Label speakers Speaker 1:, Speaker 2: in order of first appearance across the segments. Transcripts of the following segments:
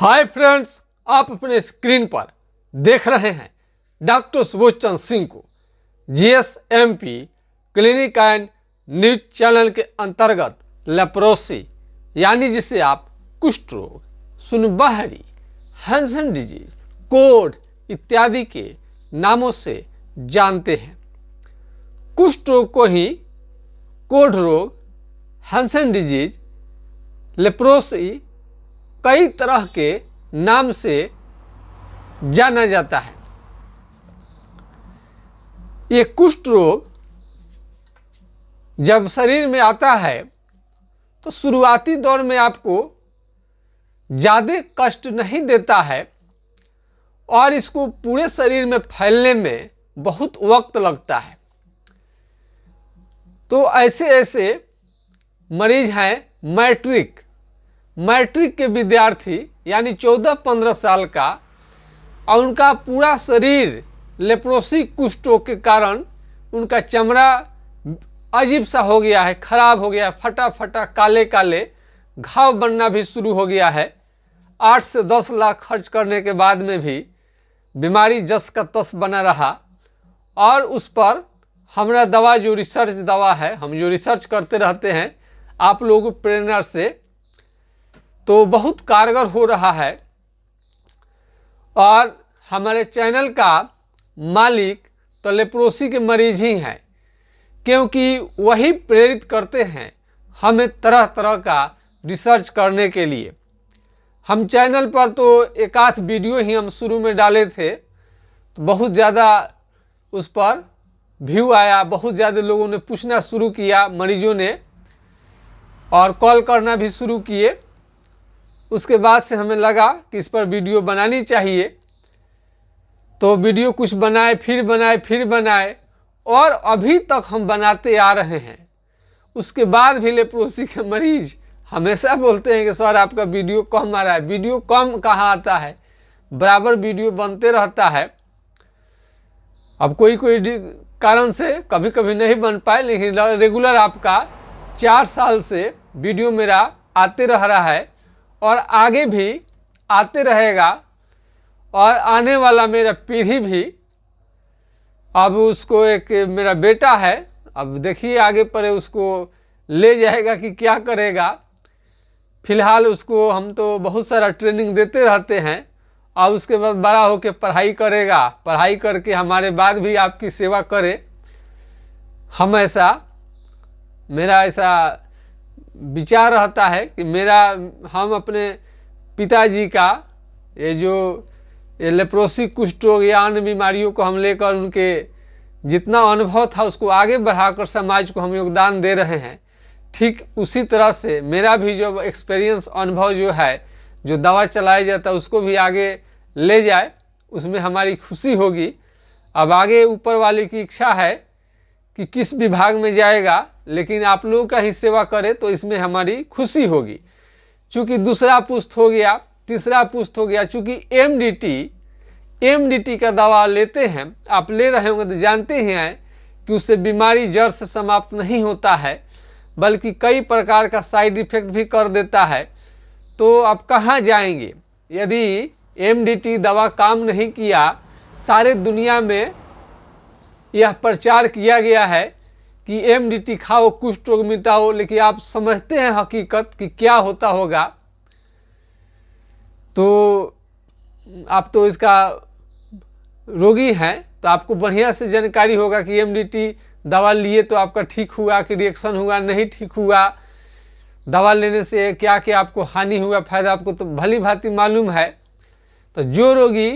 Speaker 1: Hi friends, आप अपने screen पर देख रहे हैं डॉक्टर सुबोध चंद्र सिंह को जीएसएमपी क्लिनिक एंड न्यूज चैनल के अंतर्गत लेप्रोसी यानी जिसे आप कुष्ठ रोग, सुनबहरी, हैंसन डिजीज, कोढ़ इत्यादि के नामों से जानते हैं। कुष्ठ रोग को ही कोढ़ रोग, हैंसन डिजीज, लेप्रोसी कई तरह के नाम से जाना जाता है। ये कुष्ठ रोग जब शरीर में आता है तो शुरुआती दौर में आपको ज़्यादा कष्ट नहीं देता है और इसको पूरे शरीर में फैलने में बहुत वक्त लगता है। तो ऐसे मरीज हैं मैट्रिक के विद्यार्थी यानी 14-15 साल का, और उनका पूरा शरीर लेप्रोसी कुष्ठ रोग के कारण उनका चमड़ा अजीब सा हो गया है, खराब हो गया है, फटा काले काले घाव बनना भी शुरू हो गया है। 8 से 10 लाख खर्च करने के बाद में भी बीमारी जस का तस बना रहा। और उस पर हमारा दवा जो रिसर्च दवा है, हम जो रिसर्च करते रहते हैं आप लोगों की प्रेरणा से, तो बहुत कारगर हो रहा है। और हमारे चैनल का मालिक तो लेप्रोसी के मरीज ही हैं, क्योंकि वही प्रेरित करते हैं हमें तरह तरह का रिसर्च करने के लिए। हम चैनल पर तो एक आध वीडियो ही हम शुरू में डाले थे, तो बहुत ज़्यादा उस पर व्यू आया, बहुत ज़्यादा लोगों ने पूछना शुरू किया, मरीजों ने, और कॉल करना भी शुरू किए। उसके बाद से हमें लगा कि इस पर वीडियो बनानी चाहिए, तो वीडियो कुछ बनाए फिर बनाए और अभी तक हम बनाते आ रहे हैं। उसके बाद भी लेप्रोसी के मरीज हमेशा बोलते हैं कि सर आपका वीडियो कम आ रहा है। वीडियो कम कहाँ आता है, बराबर वीडियो बनते रहता है। अब कोई कारण से कभी कभी नहीं बन पाए, लेकिन रेगुलर आपका 4 साल से वीडियो मेरा आते रह रहा है और आगे भी आते रहेगा। और आने वाला मेरा पीढ़ी भी, अब उसको एक मेरा बेटा है, अब देखिए आगे पर उसको ले जाएगा कि क्या करेगा। फिलहाल उसको हम तो बहुत सारा ट्रेनिंग देते रहते हैं और उसके बाद बड़ा होकर पढ़ाई करेगा, पढ़ाई करके हमारे बाद भी आपकी सेवा करे। मेरा ऐसा विचार रहता है कि हम अपने पिताजी का ये लेप्रोसी कुष्ठ रोग या अन्य बीमारियों को हम लेकर उनके जितना अनुभव था उसको आगे बढ़ाकर समाज को हम योगदान दे रहे हैं। ठीक उसी तरह से मेरा भी जो एक्सपीरियंस, अनुभव जो है, जो दवा चलाया जाता है उसको भी आगे ले जाए, उसमें हमारी खुशी होगी। अब आगे ऊपर वाले की इच्छा है कि किस विभाग में जाएगा, लेकिन आप लोगों का ही सेवा करे तो इसमें हमारी खुशी होगी। चूँकि दूसरा पुष्ट हो गया, तीसरा पुष्ट हो गया, चूँकि एमडीटी का दवा लेते हैं, आप ले रहे होंगे तो जानते ही हैं कि उससे बीमारी जड़ से समाप्त नहीं होता है, बल्कि कई प्रकार का साइड इफेक्ट भी कर देता है। तो आप कहाँ जाएंगे यदि एमडीटी दवा काम नहीं किया? सारे दुनिया में यह प्रचार किया गया है कि एमडीटी खाओ, कुष्ठ रोग मिटाओ, लेकिन आप समझते हैं हकीकत कि क्या होता होगा? तो आप तो इसका रोगी हैं, तो आपको बढ़िया से जानकारी होगा कि एमडीटी दवा लिए तो आपका ठीक हुआ कि रिएक्शन हुआ, नहीं ठीक हुआ, दवा लेने से क्या क्या आपको हानि हुआ, फायदा आपको तो भली भांति मालूम है। तो जो रोगी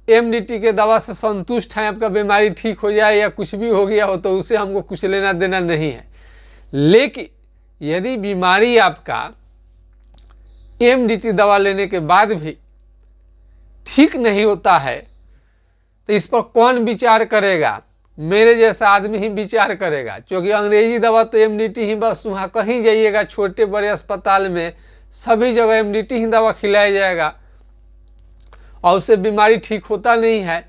Speaker 1: एमडीटी के दवा से संतुष्ट हैं, आपका बीमारी ठीक हो जाए या कुछ भी हो गया हो, तो उसे हमको कुछ लेना देना नहीं है। लेकिन यदि बीमारी आपका एमडीटी दवा लेने के बाद भी ठीक नहीं होता है, तो इस पर कौन विचार करेगा? मेरे जैसा आदमी ही विचार करेगा, क्योंकि अंग्रेजी दवा तो एमडीटी ही, बस वहाँ कहीं जाइएगा छोटे बड़े अस्पताल में सभी जगह एमडीटी ही दवा खिलाया जाएगा और उससे बीमारी ठीक होता नहीं है।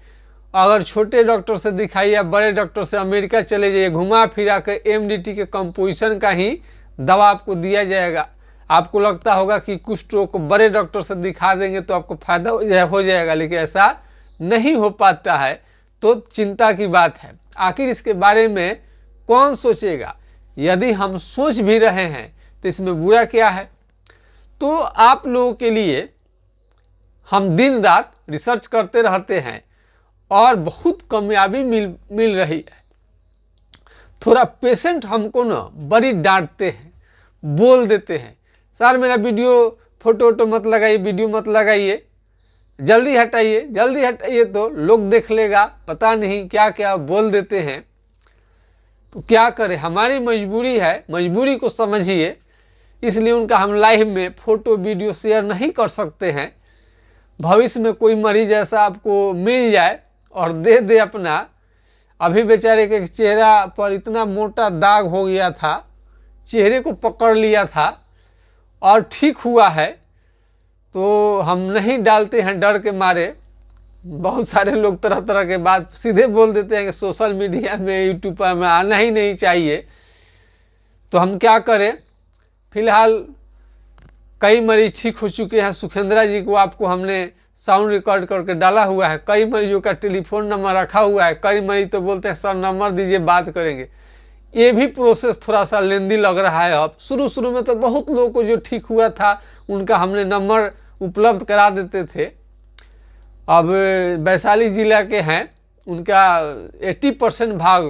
Speaker 1: अगर छोटे डॉक्टर से दिखाइए या बड़े डॉक्टर से अमेरिका चले जाइए, घुमा फिरा कर एमडीटी के कंपोजिशन का ही दवा आपको दिया जाएगा। आपको लगता होगा कि कुष्ठ रोग को बड़े डॉक्टर से दिखा देंगे तो आपको फायदा हो जाएगा, लेकिन ऐसा नहीं हो पाता है, तो चिंता की बात है। आखिर इसके बारे में कौन सोचेगा? यदि हम सोच भी रहे हैं तो इसमें बुरा क्या है? तो आप लोगों के लिए हम दिन रात रिसर्च करते रहते हैं और बहुत कामयाबी मिल रही है। थोड़ा पेशेंट हमको ना बड़ी डांटते हैं, बोल देते हैं, सर मेरा वीडियो फोटो मत लगाइए, वीडियो मत लगाइए, जल्दी हटाइए तो लोग देख लेगा, पता नहीं क्या क्या बोल देते हैं। तो क्या करें, हमारी मजबूरी है, मजबूरी को समझिए, इसलिए उनका हम लाइव में फोटो वीडियो शेयर नहीं कर सकते हैं। भविष्य में कोई मरीज ऐसा आपको मिल जाए और दे दे अपना, अभी बेचारे के चेहरा पर इतना मोटा दाग हो गया था, चेहरे को पकड़ लिया था और ठीक हुआ है, तो हम नहीं डालते हैं डर के मारे। बहुत सारे लोग तरह तरह के बात सीधे बोल देते हैं कि सोशल मीडिया में, यूट्यूब पर में आना ही नहीं चाहिए। तो हम क्या करें? फिलहाल कई मरीज ठीक हो चुके हैं। सुखेंद्रा जी को आपको हमने साउंड रिकॉर्ड करके डाला हुआ है, कई मरीजों का टेलीफोन नंबर रखा हुआ है। कई मरीज तो बोलते हैं सर नंबर दीजिए, बात करेंगे। ये भी प्रोसेस थोड़ा सा लेंदी लग रहा है। अब शुरू में तो बहुत लोगों को जो ठीक हुआ था उनका हमने नंबर उपलब्ध करा देते थे। अब वैशाली जिला के हैं, उनका 80% भाग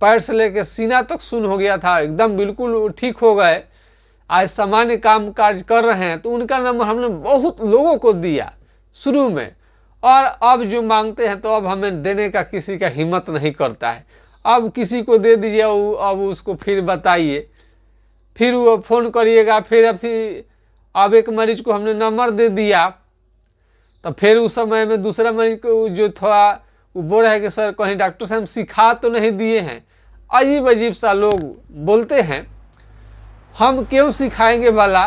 Speaker 1: पैर से लेकर सीना तक सुन हो गया था, एकदम बिल्कुल ठीक हो गए, आज सामान्य काम काज कर रहे हैं। तो उनका नंबर हमने बहुत लोगों को दिया शुरू में, और अब जो मांगते हैं तो अब हमें देने का किसी का हिम्मत नहीं करता है। अब किसी को दे दीजिए, अब उसको फिर बताइए, फिर वो फ़ोन करिएगा, फिर अब एक मरीज को हमने नंबर दे दिया, तो फिर उस समय में दूसरा मरीज को जो थोड़ा वो बोल रहा है कि सर कहीं डॉक्टर से हम सिखा तो नहीं दिए हैं। अजीब अजीब सा लोग बोलते हैं, हम क्यों सिखाएंगे भला?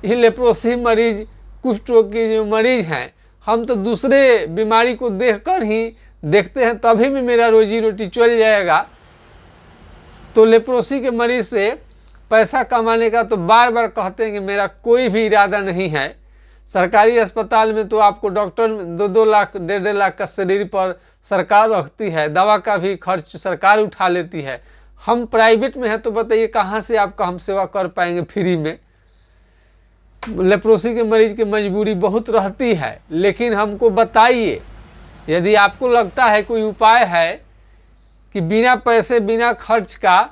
Speaker 1: ये लेप्रोसी मरीज, कुष्ठ रोग के जो मरीज हैं, हम तो दूसरे बीमारी को देखकर ही देखते हैं, तभी भी मेरा रोजी रोटी चल जाएगा। तो लेप्रोसी के मरीज से पैसा कमाने का तो बार बार कहते हैं कि मेरा कोई भी इरादा नहीं है। सरकारी अस्पताल में तो आपको डॉक्टर 2-2 लाख 1.5 लाख का शरीर पर सरकार रखती है, दवा का भी खर्च सरकार उठा लेती है। हम प्राइवेट में हैं तो बताइए कहाँ से आपका हम सेवा कर पाएंगे फ्री में? लेप्रोसी के मरीज की मजबूरी बहुत रहती है, लेकिन हमको बताइए, यदि आपको लगता है कोई उपाय है कि बिना पैसे बिना खर्च का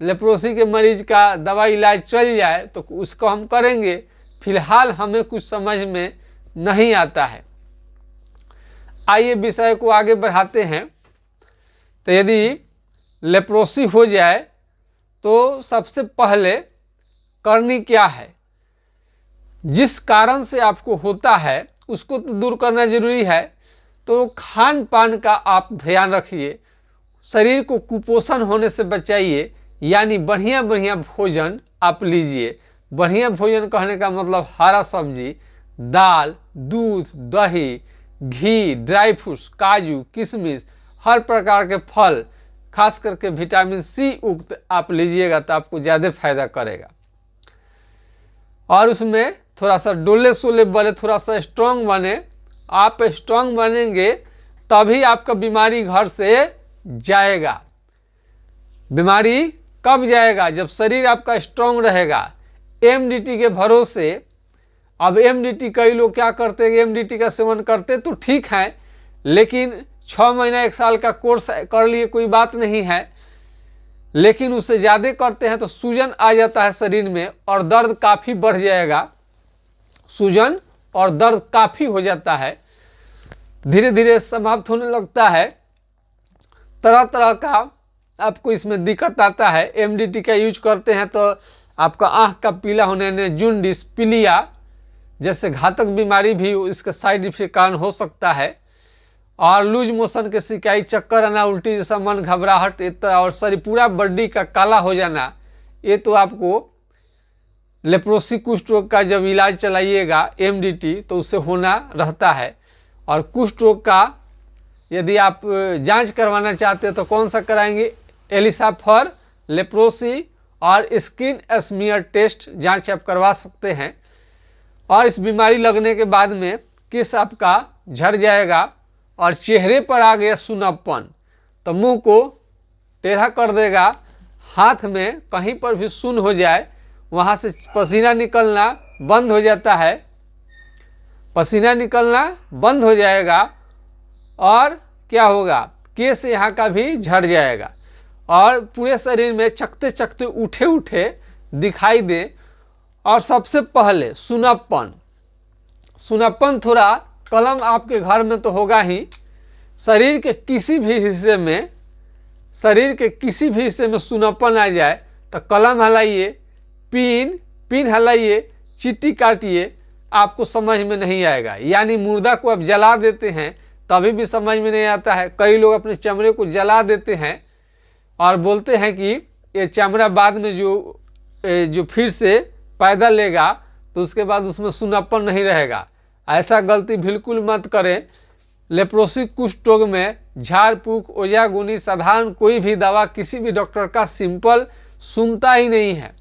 Speaker 1: लेप्रोसी के मरीज का दवा इलाज चल जाए तो उसको हम करेंगे। फिलहाल हमें कुछ समझ में नहीं आता है। आइए विषय को आगे बढ़ाते हैं। तो यदि लेप्रोसी हो जाए तो सबसे पहले करनी क्या है? जिस कारण से आपको होता है उसको तो दूर करना जरूरी है, तो खान पान का आप ध्यान रखिए, शरीर को कुपोषण होने से बचाइए, यानी बढ़िया बढ़िया भोजन आप लीजिए। बढ़िया भोजन कहने का मतलब हरा सब्जी, दाल, दूध, दही, घी, ड्राई फ्रूट्स, काजू, किशमिश, हर प्रकार के फल, खास करके विटामिन सी युक्त आप लीजिएगा तो आपको ज़्यादा फायदा करेगा। और उसमें थोड़ा सा डोले सोले बने, थोड़ा सा स्ट्रांग बने। आप स्ट्रांग बनेंगे तभी आपका बीमारी घर से जाएगा। बीमारी कब जाएगा? जब शरीर आपका स्ट्रांग रहेगा। एमडीटी के भरोसे, अब एमडीटी कई लोग क्या करते हैं, एमडीटी का सेवन करते तो ठीक है, लेकिन 6 महीना 1 साल का कोर्स कर लिए कोई बात नहीं है, लेकिन उससे ज़्यादा करते हैं तो सूजन आ जाता है शरीर में और दर्द काफ़ी बढ़ जाएगा। सूजन और दर्द काफ़ी हो जाता है, धीरे धीरे समाप्त होने लगता है। तरह तरह का आपको इसमें दिक्कत आता है। एमडीटी का यूज करते हैं तो आपका आँख का पीला होने, जूंडिस, पीलिया जैसे घातक बीमारी भी इसका साइड इफेक्ट कारण हो सकता है। और लूज मोशन के शिकायत, चक्कर आना, उल्टी जैसा, मन घबराहट और शरीर पूरा बॉडी का काला हो जाना, ये तो आपको लेप्रोसी कुष्ठ रोग का जब इलाज चलाइएगा एमडीटी तो उससे होना रहता है। और कुष्ठ रोग का यदि आप जांच करवाना चाहते हैं तो कौन सा कराएंगे? एलिसा फॉर लेप्रोसी और स्किन स्मीयर टेस्ट जांच आप करवा सकते हैं। और इस बीमारी लगने के बाद में केस आपका झड़ जाएगा और चेहरे पर आ गया सूनापन तो मुंह को टेढ़ा कर देगा। हाथ में कहीं पर भी सुन्न हो जाए वहाँ से पसीना निकलना बंद हो जाता है, पसीना निकलना बंद हो जाएगा और क्या होगा, केस यहाँ का भी झड़ जाएगा और पूरे शरीर में चकते चकते उठे उठे दिखाई दे। और सबसे पहले सूनापन, सूनापन थोड़ा कलम आपके घर में तो होगा ही, शरीर के किसी भी हिस्से में, शरीर के किसी भी हिस्से में सूनापन आ जाए तो कलम हिलाइए, पिन हिलाइए, चीटी काटिए, आपको समझ में नहीं आएगा। यानी मुर्दा को आप जला देते हैं तभी भी समझ में नहीं आता है। कई लोग अपने चमड़े को जला देते हैं और बोलते हैं कि ये चमड़ा बाद में जो फिर से पैदा लेगा तो उसके बाद उसमें सूनापन नहीं रहेगा। ऐसा गलती बिल्कुल मत करें। लेप्रोसी कुष्ठ रोग में झाड़ फूक, ओजागुनी, साधारण कोई भी दवा किसी भी डॉक्टर का सिंपल सुनता ही नहीं है।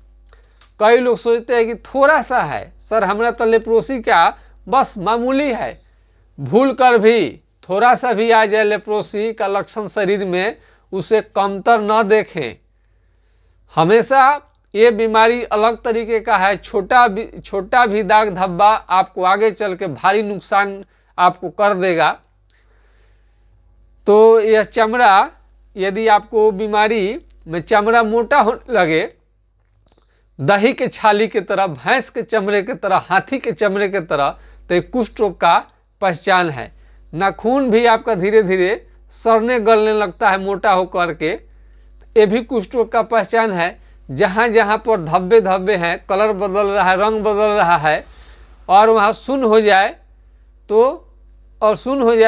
Speaker 1: कई लोग सोचते हैं कि थोड़ा सा है सर, हमारा तो लेप्रोसी का बस मामूली है। भूल कर भी थोड़ा सा भी आ जाए लेप्रोसी का लक्षण शरीर में, उसे कमतर न देखें। हमेशा ये बीमारी अलग तरीके का है। छोटा भी दाग धब्बा आपको आगे चल के भारी नुकसान आपको कर देगा। तो यह चमड़ा, यदि आपको बीमारी में चमड़ा मोटा होने लगे, दही के छाली के तरह, भैंस के चमड़े के तरह, हाथी के चमड़े के तरह, तो ये कुष्ठ रोग का पहचान है। नाखून भी आपका धीरे धीरे सड़ने गलने लगता है मोटा होकर के, ये भी कुष्ठ रोग का पहचान है। जहाँ जहाँ पर धब्बे धब्बे हैं, कलर बदल रहा है, रंग बदल रहा है और वहाँ सुन्न हो जाए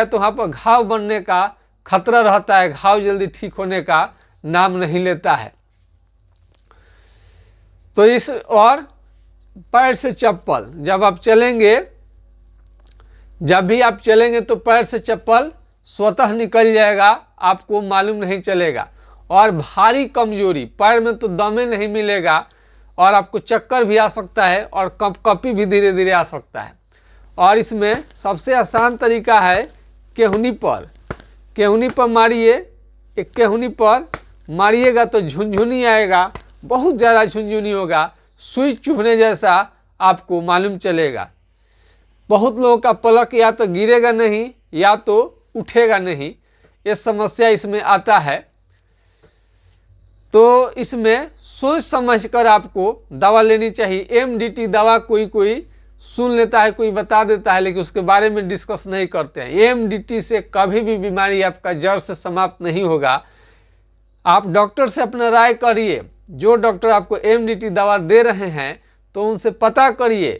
Speaker 1: तो वहाँ पर घाव बनने का खतरा रहता है। घाव जल्दी ठीक होने का नाम नहीं लेता है। तो इस और पैर से चप्पल, जब भी आप चलेंगे तो पैर से चप्पल स्वतः निकल जाएगा, आपको मालूम नहीं चलेगा। और भारी कमजोरी, पैर में तो दमे नहीं मिलेगा और आपको चक्कर भी आ सकता है और कपकपी भी धीरे धीरे आ सकता है। और इसमें सबसे आसान तरीका है केहूनी पर मारिए। एक केहूनी पर मारिएगा तो झुनझुनी आएगा, बहुत ज़्यादा झुनझुनी होगा, सुई चुभने जैसा आपको मालूम चलेगा। बहुत लोगों का पलक या तो गिरेगा नहीं या तो उठेगा नहीं, ये समस्या इसमें आता है। तो इसमें सोच समझ कर आपको दवा लेनी चाहिए। एमडीटी दवा कोई सुन लेता है, कोई बता देता है, लेकिन उसके बारे में डिस्कस नहीं करते हैं। एमडीटी से कभी भी बीमारी आपका जड़ से समाप्त नहीं होगा। आप डॉक्टर से अपना राय करिए। जो डॉक्टर आपको एमडीटी दवा दे रहे हैं तो उनसे पता करिए,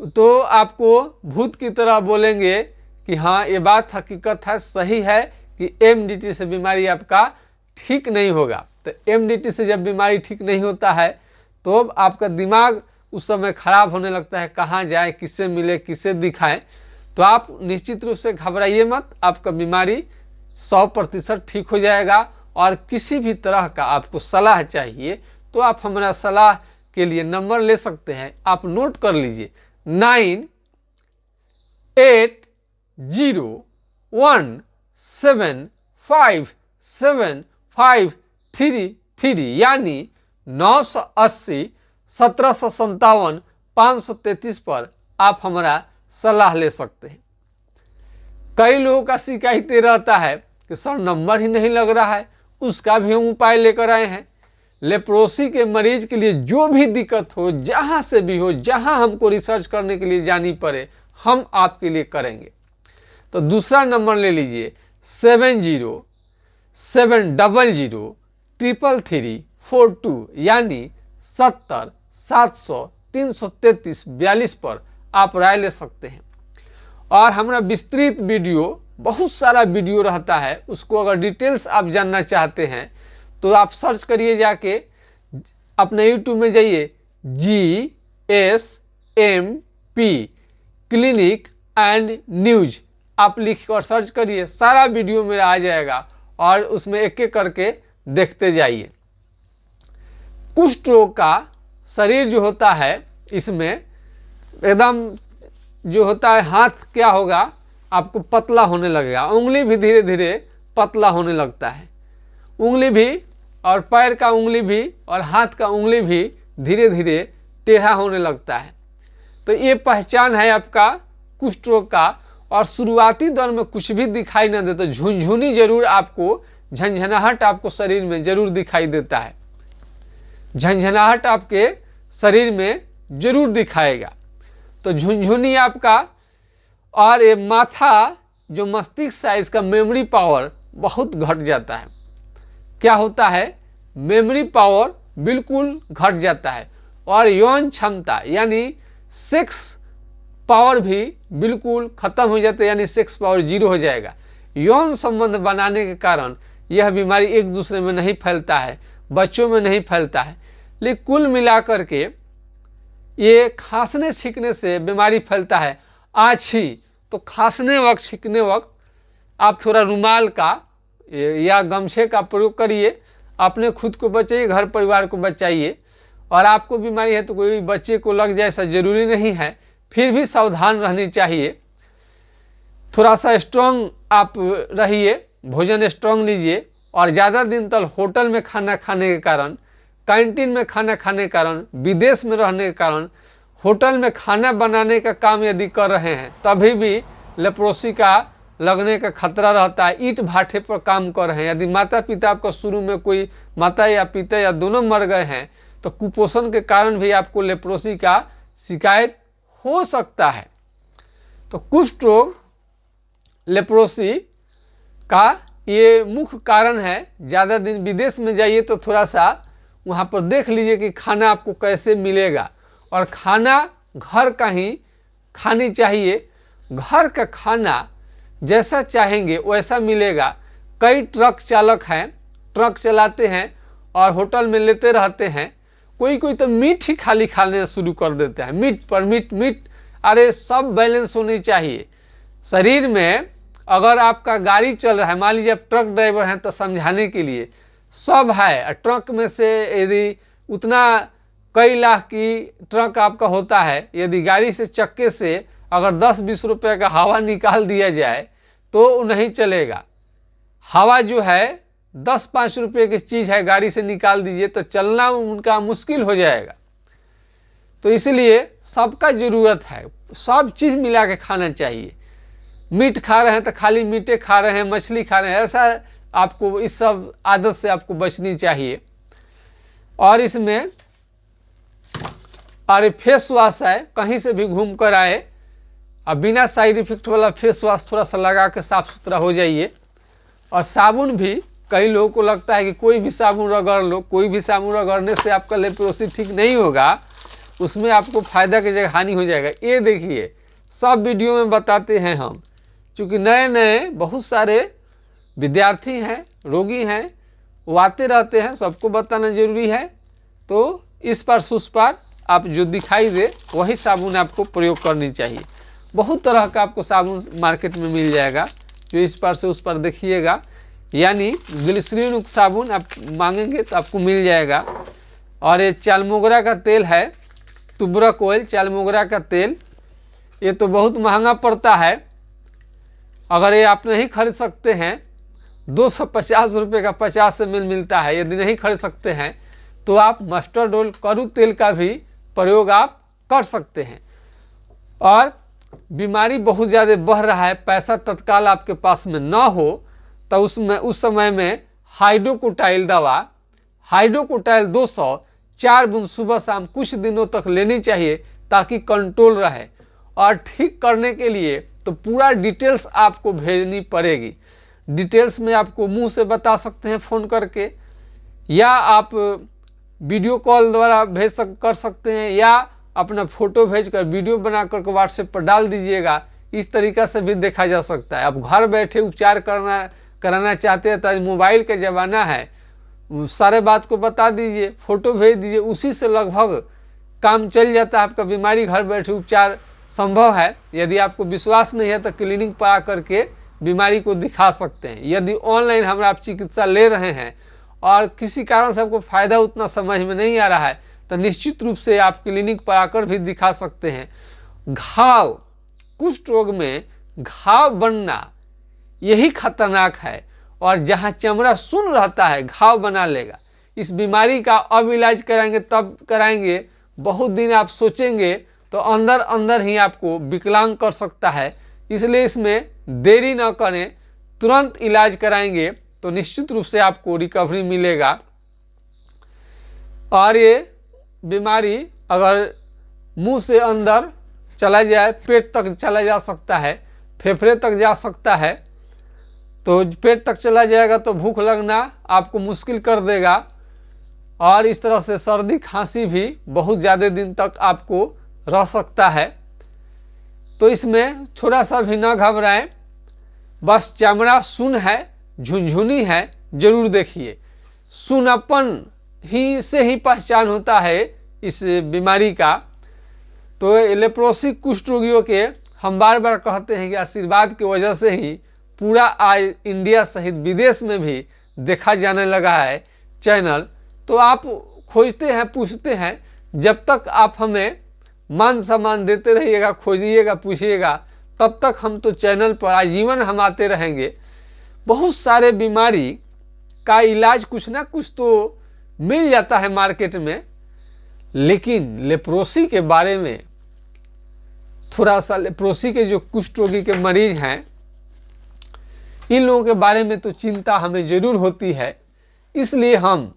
Speaker 1: तो आपको भूत की तरह बोलेंगे कि हाँ ये बात हकीकत है, सही है कि एमडीटी से बीमारी आपका ठीक नहीं होगा। तो एमडीटी से जब बीमारी ठीक नहीं होता है तो आपका दिमाग उस समय खराब होने लगता है, कहाँ जाए, किससे मिले, किससे दिखाएं। तो आप निश्चित रूप से घबराइए मत, आपका बीमारी 100% ठीक हो जाएगा। और किसी भी तरह का आपको सलाह चाहिए तो आप हमारा सलाह के लिए नंबर ले सकते हैं, आप नोट कर लीजिए 9807575333 यानी 980-1757-533 पर आप हमारा सलाह ले सकते हैं। कई लोगों का शिकायत रहता है कि सर नंबर ही नहीं लग रहा है, उसका भी हम उपाय लेकर आए हैं। लेप्रोसी के मरीज के लिए जो भी दिक्कत हो, जहां से भी हो, जहां हमको रिसर्च करने के लिए जानी पड़े, हम आपके लिए करेंगे। तो दूसरा नंबर ले लीजिए 7007003342 यानी 70-700-333-42 पर आप राय ले सकते हैं। और हमारा विस्तृत वीडियो, बहुत सारा वीडियो रहता है, उसको अगर डिटेल्स आप जानना चाहते हैं तो आप सर्च करिए, जाके अपने यूट्यूब में जाइए GSMP क्लिनिक एंड न्यूज, आप लिख कर सर्च करिए, सारा वीडियो मेरा आ जाएगा और उसमें एक एक करके देखते जाइए। कुष्ठ रोग का शरीर जो होता है इसमें एकदम जो होता है हाथ क्या होगा, आपको पतला होने लगेगा, उंगली भी धीरे धीरे पतला होने लगता है, उंगली भी और पैर का उंगली भी और हाथ का उंगली भी धीरे धीरे टेढ़ा होने लगता है। तो ये पहचान है आपका कुष्ठ रोग का। और शुरुआती दौर में कुछ भी दिखाई न दे तो झुनझुनी जरूर आपको, झंझनाहट आपको शरीर में जरूर दिखाई देता है, झंझनाहट आपके शरीर में जरूर दिखाएगा। तो झुनझुनी आपका, और ये माथा जो मस्तिष्क है इसका मेमोरी पावर बहुत घट जाता है। क्या होता है, मेमोरी पावर बिल्कुल घट जाता है। और यौन क्षमता यानी सेक्स पावर भी बिल्कुल खत्म हो जाता है, यानी सेक्स पावर 0 हो जाएगा। यौन संबंध बनाने के कारण यह बीमारी एक दूसरे में नहीं फैलता है, बच्चों में नहीं फैलता है। लेकिन कुल मिलाकर के ये खांसने छींकने से बीमारी फैलता है। आछी, तो खांसने वक्त छींकने वक्त आप थोड़ा रुमाल का या गमछे का प्रयोग करिए, अपने खुद को बचाइए, घर परिवार को बचाइए। और आपको बीमारी है तो कोई बच्चे को लग जाए ऐसा जरूरी नहीं है, फिर भी सावधान रहनी चाहिए। थोड़ा सा स्ट्रांग आप रहिए, भोजन स्ट्रांग लीजिए। और ज़्यादा दिन तक होटल में खाना खाने के कारण, कैंटीन में खाना खाने के कारण, विदेश में रहने के कारण, होटल में खाना बनाने का काम यदि कर रहे हैं तभी भी लेप्रोसी का लगने का खतरा रहता है। ईंट भाटे पर काम कर रहे हैं, यदि माता पिता आपका शुरू में कोई माता या पिता या दोनों मर गए हैं तो कुपोषण के कारण भी आपको लेप्रोसी का शिकायत हो सकता है। तो कुष्ठ रोग लेप्रोसी का ये मुख्य कारण है। ज़्यादा दिन विदेश में जाइए तो थोड़ा सा वहाँ पर देख लीजिए कि खाना आपको कैसे मिलेगा, और खाना घर का ही खानी चाहिए। घर का खाना जैसा चाहेंगे वैसा मिलेगा। कई ट्रक चालक हैं, ट्रक चलाते हैं और होटल में लेते रहते हैं। कोई कोई तो मीट ही खाली खाने शुरू कर देते हैं, मीट पर मीट। अरे सब बैलेंस होनी चाहिए शरीर में। अगर आपका गाड़ी चल रहा है, मान लीजिए आप ट्रक ड्राइवर हैं, तो समझाने के लिए सब है। ट्रक में से यदि उतना कई लाख की ट्रक आपका होता है, यदि गाड़ी से चक्के से अगर 10-20 रुपये का हवा निकाल दिया जाए तो नहीं चलेगा। हवा जो है 10-5 रुपये की चीज़ है, गाड़ी से निकाल दीजिए तो चलना उनका मुश्किल हो जाएगा। तो इसलिए सबका ज़रूरत है, सब चीज़ मिला के खाना चाहिए। मीट खा रहे हैं तो खाली मीटे खा रहे हैं, मछली खा रहे हैं, ऐसा आपको इस सब आदत से आपको बचनी चाहिए। और इसमें और फेस वॉश है, कहीं से भी घूम कर आए, अब बिना साइड इफेक्ट वाला फेस वॉश थोड़ा सा लगा के साफ़ सुथरा हो जाइए। और साबुन भी, कई लोगों को लगता है कि कोई भी साबुन रगड़ लो, कोई भी साबुन रगड़ने से आपका लेप्रोसी ठीक नहीं होगा, उसमें आपको फ़ायदा की जगह हानि हो जाएगा। ये देखिए सब वीडियो में बताते हैं हम, क्योंकि नए नए बहुत सारे विद्यार्थी हैं, रोगी हैं, वो आते रहते हैं, सबको बताना जरूरी है। तो इस पार उस पार आप जो दिखाई दे वही साबुन आपको प्रयोग करनी चाहिए। बहुत तरह का आपको साबुन मार्केट में मिल जाएगा, जो इस पार से उस पार देखिएगा, यानी ग्लिसरीन युक्त साबुन आप मांगेंगे तो आपको मिल जाएगा। और ये चालमोगरा का तेल है, तुबरक ऑयल, चालमोगरा का तेल, ये तो बहुत महंगा पड़ता है। अगर ये आप नहीं खरीद सकते हैं, 250 रुपये का 50 ml मिलता है, यदि नहीं खरीद सकते हैं तो आप मस्टर्ड ऑयल, करू तेल का भी प्रयोग आप कर सकते हैं। और बीमारी बहुत ज़्यादा बढ़ रहा है, पैसा तत्काल आपके पास में ना हो तो उस समय में हाइड्रोकोटाइल दवा, हाइड्रोकोटाइल 200 4 बूंद सुबह शाम कुछ दिनों तक लेनी चाहिए ताकि कंट्रोल रहे। और ठीक करने के लिए तो पूरा डिटेल्स आपको भेजनी पड़ेगी। डिटेल्स में आपको मुंह से बता सकते हैं फ़ोन करके, या आप वीडियो कॉल द्वारा कर सकते हैं, या अपना फ़ोटो भेजकर वीडियो बना करके व्हाट्सएप पर डाल दीजिएगा। इस तरीक़ा से भी देखा जा सकता है। आप घर बैठे उपचार कराना चाहते हैं तो मोबाइल का ज़माना है, सारे बात को बता दीजिए, फ़ोटो भेज दीजिए, उसी से लगभग काम चल जाता है। आपका बीमारी घर बैठे उपचार संभव है। यदि आपको विश्वास नहीं है तो क्लिनिक पर आकर के बीमारी को दिखा सकते हैं। यदि ऑनलाइन हम आप चिकित्सा ले रहे हैं और किसी कारण से आपको फ़ायदा उतना समझ में नहीं आ रहा है तो निश्चित रूप से आप क्लिनिक पर आकर भी दिखा सकते हैं। घाव, कुष्ठ रोग में घाव बनना यही खतरनाक है, और जहाँ चमड़ा सुन्न रहता है घाव बना लेगा। इस बीमारी का अब इलाज कराएंगे तब कराएंगे, बहुत दिन आप सोचेंगे तो अंदर अंदर ही आपको विकलांग कर सकता है। इसलिए इसमें देरी न करें, तुरंत इलाज कराएंगे तो निश्चित रूप से आपको रिकवरी मिलेगा। और ये बीमारी अगर मुंह से अंदर चला जाए, पेट तक चला जा सकता है, फेफड़े तक जा सकता है। तो पेट तक चला जाएगा तो भूख लगना आपको मुश्किल कर देगा, और इस तरह से सर्दी खांसी भी बहुत ज़्यादा दिन तक आपको रह सकता है। तो इसमें थोड़ा सा भी ना घबराएं, बस चमड़ा सुन्न है, झुनझुनी है, जरूर देखिए। सुन्नपन ही से ही पहचान होता है इस बीमारी का। तो लेप्रोसी कुष्ठ रोगियों के हम बार बार कहते हैं कि आशीर्वाद की वजह से ही पूरा आज इंडिया सहित विदेश में भी देखा जाने लगा है चैनल। तो आप खोजते हैं, पूछते हैं, जब तक आप हमें मान सम्मान देते रहिएगा, खोजिएगा, पूछिएगा, तब तक हम तो चैनल पर आजीवन हम आते रहेंगे। बहुत सारे बीमारी का इलाज कुछ ना कुछ तो मिल जाता है मार्केट में, लेकिन लेप्रोसी के बारे में थोड़ा सा, लेप्रोसी के जो कुष्ठ रोगी के मरीज हैं, इन लोगों के बारे में तो चिंता हमें जरूर होती है। इसलिए हम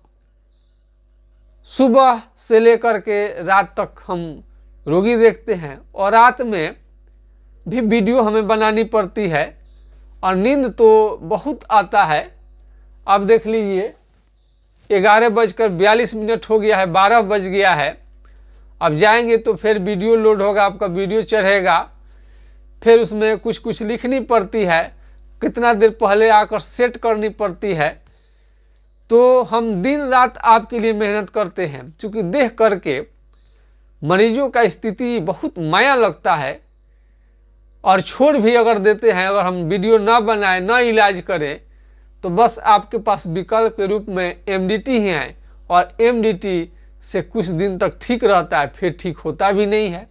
Speaker 1: सुबह से लेकर के रात तक हम रोगी देखते हैं, और रात में भी वीडियो हमें बनानी पड़ती है, और नींद तो बहुत आता है। अब देख लीजिए 11:42 हो गया है, 12 बज गया है। अब जाएंगे तो फिर वीडियो लोड होगा, आपका वीडियो चढ़ेगा, फिर उसमें कुछ कुछ लिखनी पड़ती है, कितना देर पहले आकर सेट करनी पड़ती है। तो हम दिन रात आपके लिए मेहनत करते हैं, क्योंकि देख करके मरीजों का स्थिति बहुत माया लगता है, और छोड़ भी अगर देते हैं, अगर हम वीडियो ना बनाएं, ना इलाज करें, तो बस आपके पास विकल्प के रूप में एमडीटी ही है, और एमडीटी से कुछ दिन तक ठीक रहता है, फिर ठीक होता भी नहीं है।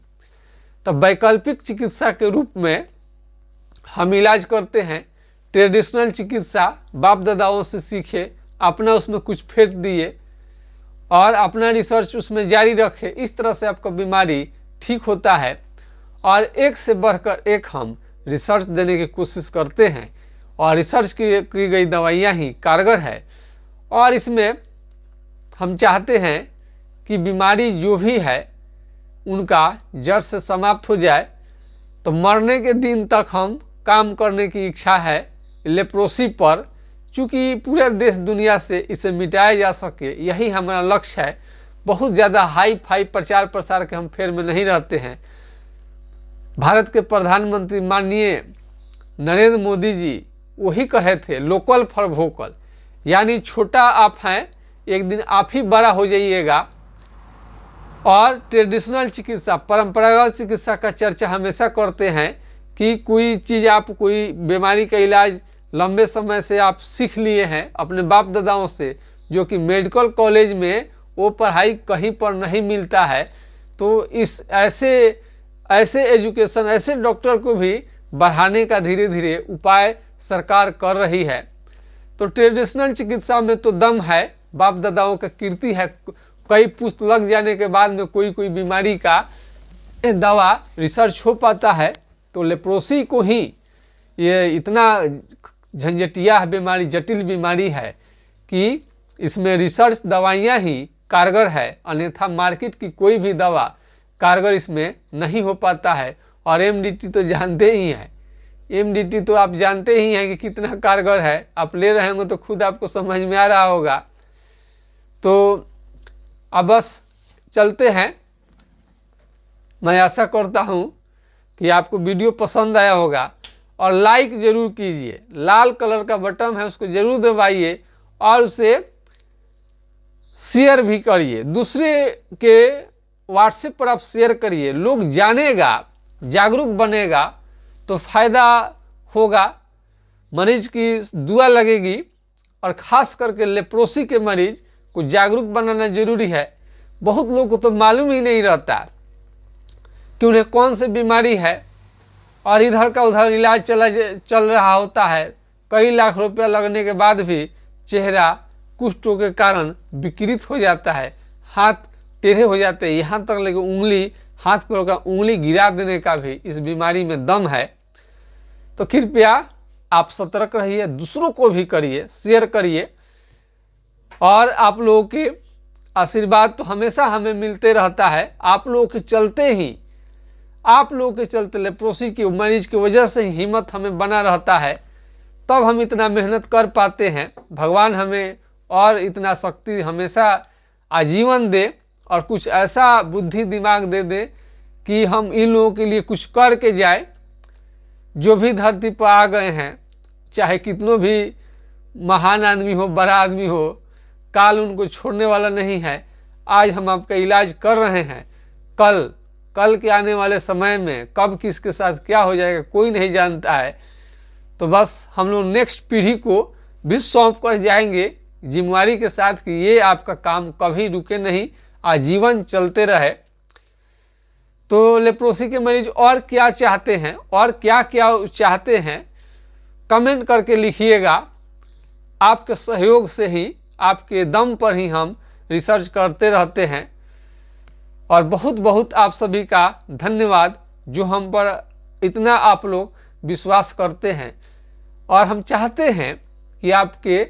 Speaker 1: तो वैकल्पिक चिकित्सा के रूप में हम इलाज करते हैं। ट्रेडिशनल चिकित्सा बाप दादाओं से सीखे, अपना उसमें कुछ फेंक दिए और अपना रिसर्च उसमें जारी रखे। इस तरह से आपका बीमारी ठीक होता है, और एक से बढ़कर एक हम रिसर्च देने की कोशिश करते हैं, और रिसर्च की गई दवाइयाँ ही कारगर है। और इसमें हम चाहते हैं कि बीमारी जो भी है उनका जड़ से समाप्त हो जाए। तो मरने के दिन तक हम काम करने की इच्छा है लेप्रोसी पर, चूँकि पूरे देश दुनिया से इसे मिटाया जा सके, यही हमारा लक्ष्य है। बहुत ज़्यादा हाई फाई प्रचार प्रसार के हम फेर में नहीं रहते हैं। भारत के प्रधानमंत्री माननीय नरेंद्र मोदी जी वही कहे थे, लोकल फॉर वोकल, यानी छोटा आप हैं, एक दिन आप ही बड़ा हो जाइएगा। और ट्रेडिशनल चिकित्सा, परंपरागत चिकित्सा का चर्चा हमेशा करते हैं कि कोई चीज़, आप कोई बीमारी का इलाज लंबे समय से आप सीख लिए हैं अपने बाप दादाओं से, जो कि मेडिकल कॉलेज में वो पढ़ाई कहीं पर नहीं मिलता है। तो इस ऐसे एजुकेशन, ऐसे डॉक्टर को भी बढ़ाने का धीरे धीरे उपाय सरकार कर रही है। तो ट्रेडिशनल चिकित्सा में तो दम है, बाप दादाओं का कीर्ति है। कई पुस्त लग जाने के बाद में कोई कोई बीमारी का दवा रिसर्च हो पाता है। तो लेप्रोसी को ही ये इतना झंझटिया बीमारी, जटिल बीमारी है कि इसमें रिसर्च दवाइयाँ ही कारगर है, अन्यथा मार्केट की कोई भी दवा कारगर इसमें नहीं हो पाता है। और एमडीटी तो जानते ही हैं, एमडीटी तो आप जानते ही हैं कि कितना कारगर है। आप ले रहे होंगे तो खुद आपको समझ में आ रहा होगा। तो अब बस चलते हैं। मैं आशा करता हूँ कि आपको वीडियो पसंद आया होगा, और लाइक ज़रूर कीजिए। लाल कलर का बटन है, उसको ज़रूर दबाइए, और उसे शेयर भी करिए। दूसरे के व्हाट्सएप पर आप शेयर करिए, लोग जानेगा, जागरूक बनेगा तो फ़ायदा होगा, मरीज की दुआ लगेगी और ख़ास करके लेप्रोसी के मरीज को जागरूक बनाना जरूरी है। बहुत लोगों को तो मालूम ही नहीं रहता कि उन्हें कौन सी बीमारी है और इधर का उधर इलाज चल रहा होता है। कई लाख रुपया लगने के बाद भी चेहरा कुष्ठों के कारण विकृत हो जाता है, हाथ टेढ़े हो जाते हैं, यहाँ तक लेकर उंगली, हाथ पर का उंगली गिरा देने का भी इस बीमारी में दम है। तो कृपया आप सतर्क रहिए, दूसरों को भी करिए, शेयर करिए। और आप लोगों के आशीर्वाद तो हमेशा हमें मिलते रहता है। आप लोगों के चलते ही, आप लोगों के चलते लेप्रोसी के मरीज की वजह से ही हिम्मत हमें बना रहता है, तब हम इतना मेहनत कर पाते हैं। भगवान हमें और इतना शक्ति हमेशा आजीवन दे और कुछ ऐसा बुद्धि दिमाग दे दे कि हम इन लोगों के लिए कुछ करके जाए। जो भी धरती पर आ गए हैं, चाहे कितनों भी महान आदमी हो, बड़ा आदमी हो, काल उनको छोड़ने वाला नहीं है। आज हम आपका इलाज कर रहे हैं, कल के आने वाले समय में कब किसके साथ क्या हो जाएगा कोई नहीं जानता है। तो बस हम लोग नेक्स्ट पीढ़ी को भी सौंप कर जाएंगे जिम्मेवारी के साथ कि ये आपका काम कभी रुके नहीं, आजीवन चलते रहे। तो लेप्रोसी के मरीज और क्या चाहते हैं और क्या क्या चाहते हैं, कमेंट करके लिखिएगा। आपके सहयोग से ही, आपके दम पर ही हम रिसर्च करते रहते हैं। और बहुत बहुत आप सभी का धन्यवाद जो हम पर इतना आप लोग विश्वास करते हैं। और हम चाहते हैं कि आपके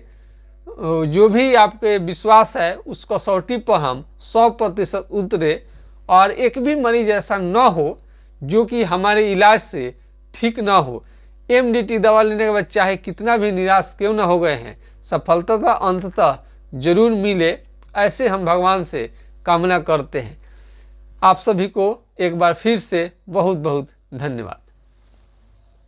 Speaker 1: जो भी आपके विश्वास है उस कसौटी पर हम 100% उतरे और एक भी मरीज ऐसा न हो जो कि हमारे इलाज से ठीक ना हो। MDT दवा लेने के बाद चाहे कितना भी निराश क्यों न हो गए हैं, सफलता अंततः जरूर मिले, ऐसे हम भगवान से कामना करते हैं। आप सभी को एक बार फिर से बहुत बहुत धन्यवाद।